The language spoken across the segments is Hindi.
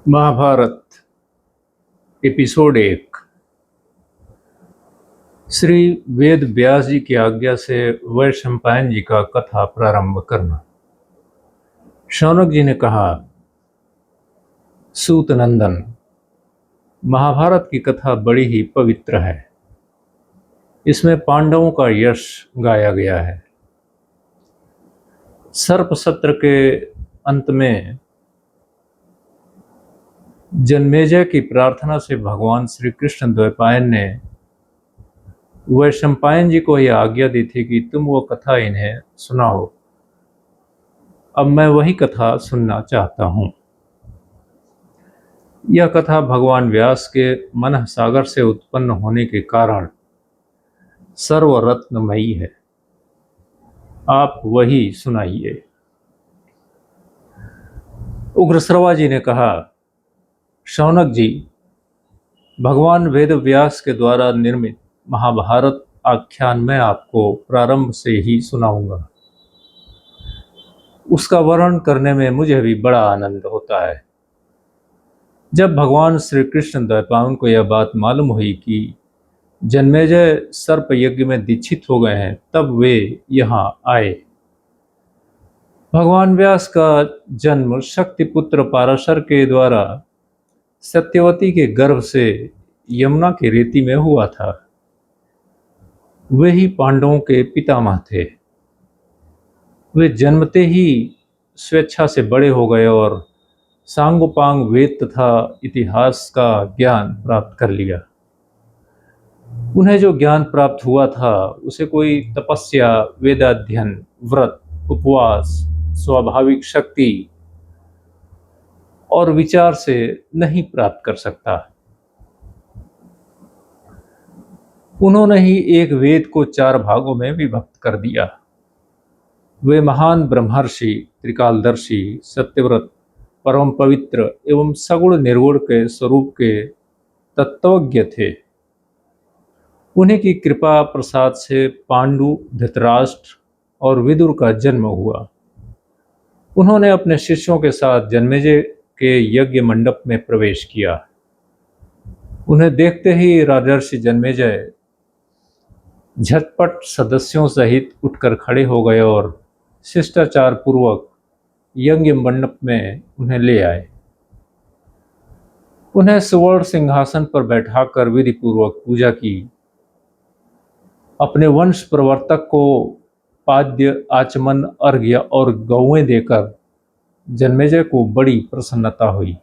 महाभारत एपिसोड 1। श्री वेद व्यास जी की आज्ञा से वैशंपायन जी का कथा प्रारंभ करना। शौनक जी ने कहा, सूत नंदन, महाभारत की कथा बड़ी ही पवित्र है। इसमें पांडवों का यश गाया गया है। सर्प सत्र के अंत में जन्मेजय की प्रार्थना से भगवान श्री कृष्ण द्वैपायन ने वैशंपायन जी को यह आज्ञा दी थी कि तुम वो कथा इन्हें सुनाओ। अब मैं वही कथा सुनना चाहता हूँ। यह कथा भगवान व्यास के मन सागर से उत्पन्न होने के कारण सर्वरत्नमयी है। आप वही सुनाइए। उग्रश्रवा जी ने कहा, शौनक जी, भगवान वेद व्यास के द्वारा निर्मित महाभारत आख्यान मैं आपको प्रारंभ से ही सुनाऊंगा। उसका वर्णन करने में मुझे भी बड़ा आनंद होता है। जब भगवान श्री कृष्ण द्वैपायन को यह बात मालूम हुई कि जन्मेजय सर्प यज्ञ में दीक्षित हो गए हैं, तब वे यहाँ आए। भगवान व्यास का जन्म शक्तिपुत्र पाराशर के द्वारा सत्यवती के गर्भ से यमुना की रेती में हुआ था। वे ही पांडवों के पितामह थे। वे जन्मते ही स्वेच्छा से बड़े हो गए और सांगोपांग वेद तथा इतिहास का ज्ञान प्राप्त कर लिया। उन्हें जो ज्ञान प्राप्त हुआ था उसे कोई तपस्या, वेदाध्ययन, व्रत, उपवास, स्वाभाविक शक्ति और विचार से नहीं प्राप्त कर सकता। उन्होंने ही एक वेद को 4 भागों में विभक्त कर दिया। वे महान ब्रह्मर्षि, त्रिकालदर्शी, सत्यव्रत, परम पवित्र एवं सगुण निर्गुण के स्वरूप के तत्वज्ञ थे। उन्हीं की कृपा प्रसाद से पांडु, धृतराष्ट्र और विदुर का जन्म हुआ। उन्होंने अपने शिष्यों के साथ जन्मेजय के यज्ञ मंडप में प्रवेश किया। उन्हें देखते ही राजर्षि जन्मेजय झटपट सदस्यों सहित उठकर खड़े हो गए और शिष्टाचार पूर्वक यज्ञ मंडप में उन्हें ले आए। उन्हें सुवर्ण सिंहासन पर बैठाकर विधि पूर्वक पूजा की। अपने वंश प्रवर्तक को पाद्य, आचमन, अर्घ्य और गौएं देकर जन्मेजय को बड़ी प्रसन्नता हुई।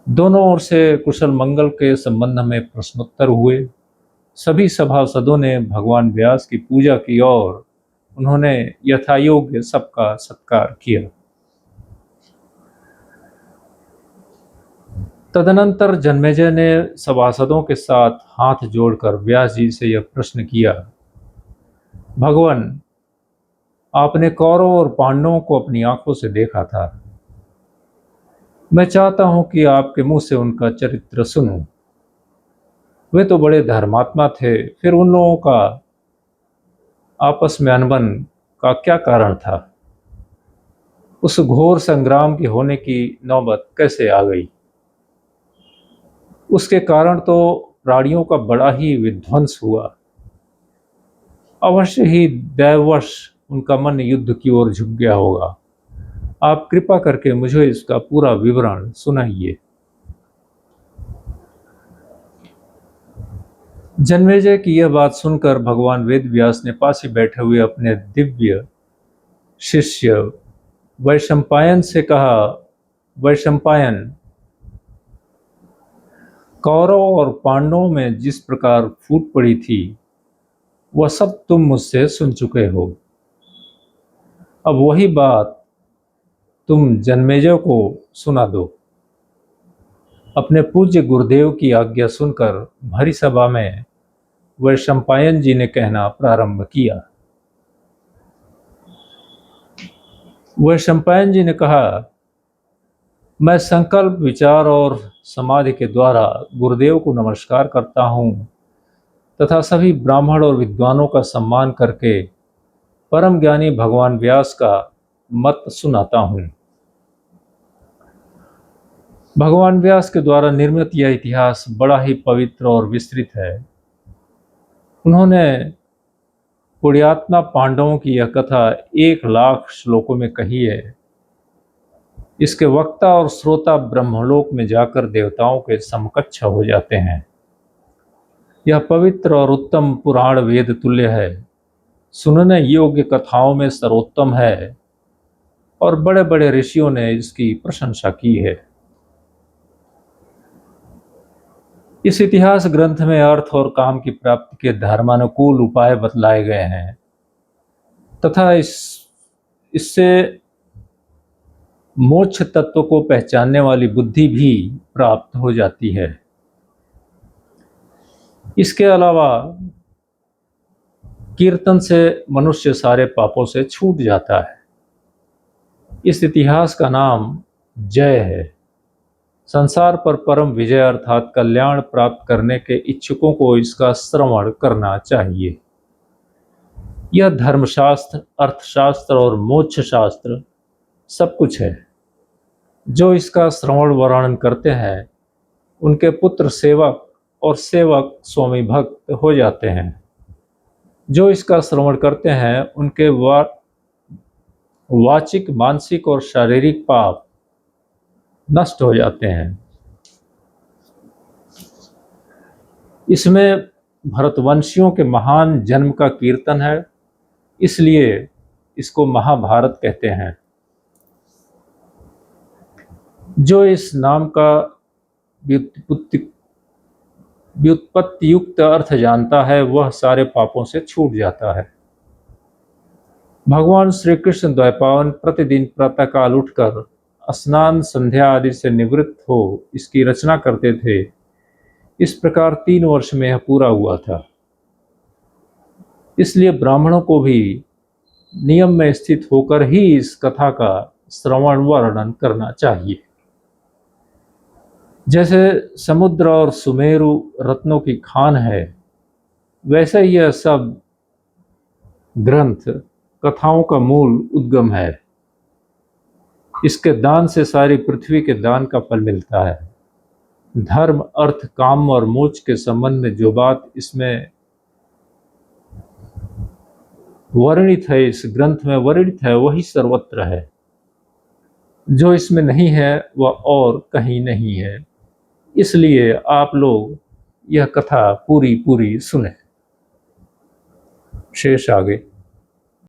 दोनों ओर से कुशल मंगल के संबंध में प्रश्नोत्तर हुए। सभी सभासदों ने भगवान व्यास की पूजा की और उन्होंने यथायोग्य सबका सत्कार किया। तदनंतर जन्मेजय ने सभासदों के साथ हाथ जोड़कर व्यास जी से यह प्रश्न किया, भगवान, आपने कौरव और पांडवों को अपनी आंखों से देखा था। मैं चाहता हूं कि आपके मुंह से उनका चरित्र सुनूं। वे तो बड़े धर्मात्मा थे, फिर उन लोगों का आपस में अनबन का क्या कारण था? उस घोर संग्राम की होने की नौबत कैसे आ गई? उसके कारण तो प्राणियों का बड़ा ही विध्वंस हुआ। अवश्य ही दैववश उनका मन युद्ध की ओर झुक गया होगा। आप कृपा करके मुझे इसका पूरा विवरण सुनाइए। जन्मेजय की यह बात सुनकर भगवान वेद व्यास ने पास ही बैठे हुए अपने दिव्य शिष्य वैशंपायन से कहा, वैशंपायन, कौरव और पांडवों में जिस प्रकार फूट पड़ी थी वह सब तुम मुझसे सुन चुके हो। अब वही बात तुम जन्मेजय को सुना दो। अपने पूज्य गुरुदेव की आज्ञा सुनकर भरी सभा में वैशंपायन जी ने कहना प्रारंभ किया। वैशंपायन जी ने कहा, मैं संकल्प, विचार और समाधि के द्वारा गुरुदेव को नमस्कार करता हूँ तथा सभी ब्राह्मण और विद्वानों का सम्मान करके परम ज्ञानी भगवान व्यास का मत सुनाता हूँ। भगवान व्यास के द्वारा निर्मित यह इतिहास बड़ा ही पवित्र और विस्तृत है। उन्होंने पुण्यात्मा पांडवों की यह कथा 1 लाख श्लोकों में कही है। इसके वक्ता और श्रोता ब्रह्मलोक में जाकर देवताओं के समकक्ष हो जाते हैं। यह पवित्र और उत्तम पुराण वेद तुल्य है, सुनने योग्य कथाओं में सर्वोत्तम है और बड़े बड़े ऋषियों ने इसकी प्रशंसा की है। इस इतिहास ग्रंथ में अर्थ और काम की प्राप्ति के धर्मानुकूल उपाय बतलाए गए हैं तथा इससे मोक्ष तत्व को पहचानने वाली बुद्धि भी प्राप्त हो जाती है। इसके अलावा कीर्तन से मनुष्य सारे पापों से छूट जाता है। इस इतिहास का नाम जय है। संसार पर परम विजय अर्थात कल्याण प्राप्त करने के इच्छुकों को इसका श्रवण करना चाहिए। यह धर्मशास्त्र, अर्थशास्त्र और मोक्ष शास्त्र सब कुछ है। जो इसका श्रवण वर्णन करते हैं उनके पुत्र सेवक और सेवक स्वामी भक्त हो जाते हैं। जो इसका श्रवण करते हैं उनके वाचिक, मानसिक और शारीरिक पाप नष्ट हो जाते हैं। इसमें भरतवंशियों के महान जन्म का कीर्तन है, इसलिए इसको महाभारत कहते हैं। जो इस नाम का व्युत्पत्ति युक्त अर्थ जानता है वह सारे पापों से छूट जाता है। भगवान श्री कृष्ण द्वैपायन प्रतिदिन प्रातःकाल उठकर स्नान, संध्या आदि से निवृत्त हो इसकी रचना करते थे। इस प्रकार 3 वर्ष में यह पूरा हुआ था। इसलिए ब्राह्मणों को भी नियम में स्थित होकर ही इस कथा का श्रवण वर्णन करना चाहिए। जैसे समुद्र और सुमेरु रत्नों की खान है, वैसे यह सब ग्रंथ कथाओं का मूल उद्गम है। इसके दान से सारी पृथ्वी के दान का फल मिलता है। धर्म, अर्थ, काम और मोक्ष के संबंध में जो बात इसमें वर्णित है, इस ग्रंथ में वर्णित है, वही सर्वत्र है। जो इसमें नहीं है वह और कहीं नहीं है। इसलिए आप लोग यह कथा पूरी पूरी सुने। शेष आगे।